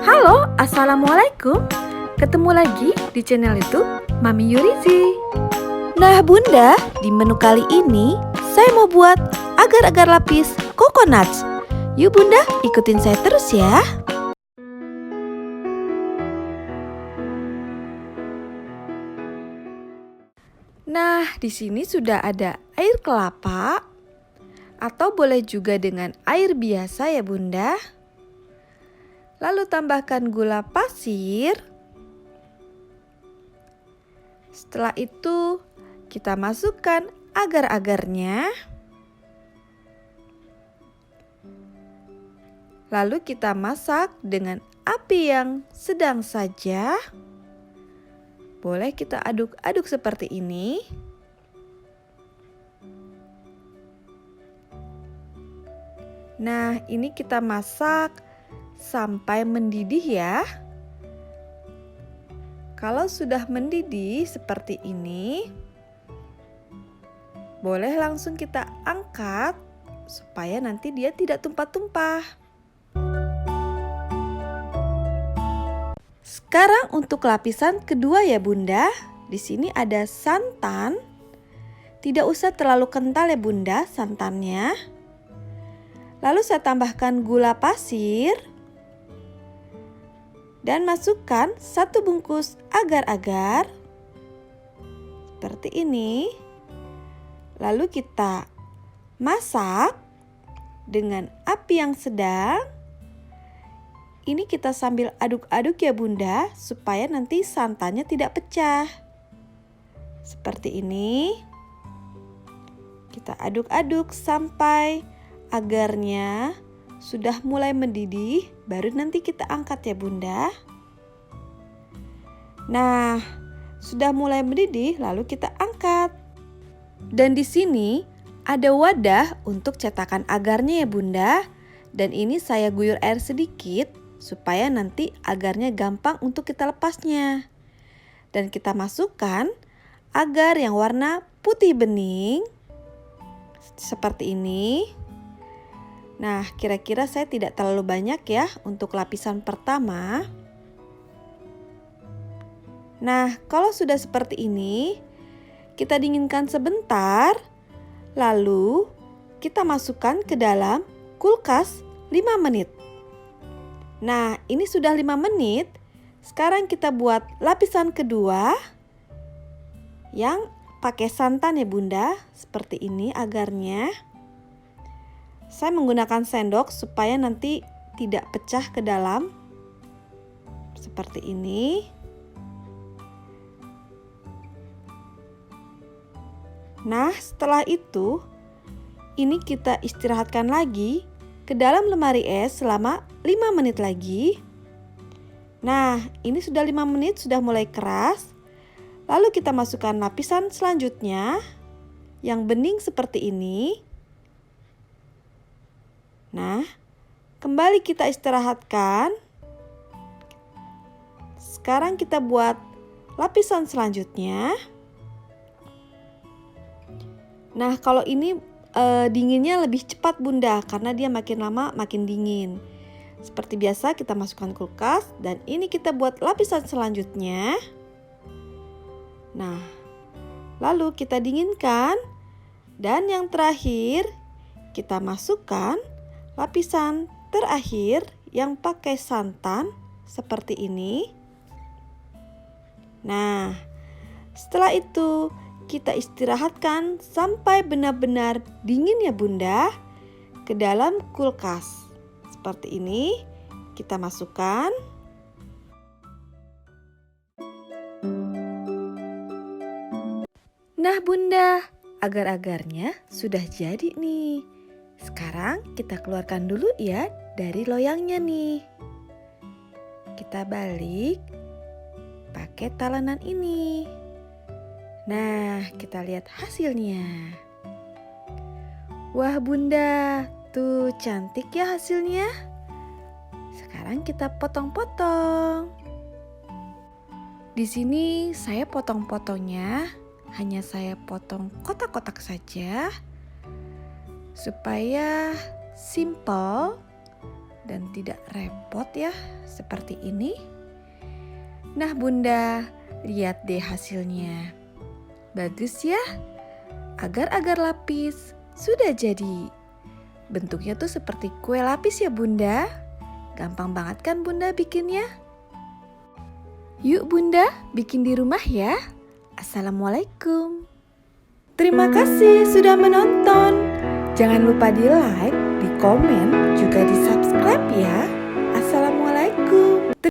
Halo, Assalamualaikum. Ketemu lagi di channel YouTube Mami Yurizi. Nah Bunda, di menu kali ini saya mau buat agar-agar lapis coconuts. Yuk Bunda, ikutin saya terus ya. Nah, di sini sudah ada air kelapa atau boleh juga dengan air biasa ya Bunda. Lalu tambahkan gula pasir. Setelah itu kita masukkan agar-agarnya. Lalu kita masak dengan api yang sedang saja. Boleh kita aduk-aduk seperti ini. Nah, ini kita masak sampai mendidih ya. Kalau sudah mendidih seperti ini, boleh langsung kita angkat supaya nanti dia tidak tumpah-tumpah. Sekarang untuk lapisan kedua ya Bunda. Di sini ada santan. Tidak usah terlalu kental ya Bunda santannya. Lalu saya tambahkan gula pasir. Dan masukkan 1 bungkus agar-agar seperti ini. Lalu kita masak dengan api yang sedang. Ini kita sambil aduk-aduk ya Bunda, supaya nanti santannya tidak pecah. Seperti ini. Kita aduk-aduk sampai agarnya sudah mulai mendidih, baru nanti kita angkat ya Bunda. Nah, sudah mulai mendidih, lalu kita angkat. Dan di sini ada wadah untuk cetakan agarnya ya Bunda. Dan ini saya guyur air sedikit supaya nanti agarnya gampang untuk kita lepasnya. Dan kita masukkan agar yang warna putih bening seperti ini. Nah, kira-kira saya tidak terlalu banyak ya untuk lapisan pertama. Nah, kalau sudah seperti ini, kita dinginkan sebentar. Lalu, kita masukkan ke dalam kulkas 5 menit. Nah, ini sudah 5 menit. Sekarang kita buat lapisan kedua. Yang pakai santan ya Bunda. Seperti ini agarnya. Saya menggunakan sendok supaya nanti tidak pecah ke dalam. Seperti ini. Nah, setelah itu, ini kita istirahatkan lagi ke dalam lemari es selama 5 menit lagi. Nah, ini sudah 5 menit, sudah mulai keras. Lalu kita masukkan lapisan selanjutnya yang bening seperti ini. Nah, kembali kita istirahatkan. Sekarang kita buat lapisan selanjutnya. Nah, kalau ini dinginnya lebih cepat Bunda, karena dia makin lama makin dingin. Seperti biasa kita masukkan kulkas dan ini kita buat lapisan selanjutnya. Nah, lalu kita dinginkan dan yang terakhir kita masukkan lapisan terakhir yang pakai santan seperti ini. Nah, setelah itu kita istirahatkan sampai benar-benar dingin ya Bunda ke dalam kulkas. Seperti ini kita masukkan. Nah Bunda, agar-agarnya sudah jadi nih. Sekarang kita keluarkan dulu ya dari loyangnya nih. Kita balik pakai talenan ini. Nah, kita lihat hasilnya. Wah Bunda, tuh cantik ya hasilnya. Sekarang kita potong-potong. Di sini saya potong-potongnya hanya saya potong kotak-kotak saja supaya simple dan tidak repot ya seperti ini. Nah Bunda, lihat deh hasilnya. Bagus ya? Agar-agar lapis sudah jadi. Bentuknya tuh seperti kue lapis ya Bunda. Gampang banget kan Bunda bikinnya? Yuk Bunda, bikin di rumah ya. Assalamualaikum. Terima kasih sudah menonton. Jangan lupa di like, di komen, juga di subscribe ya.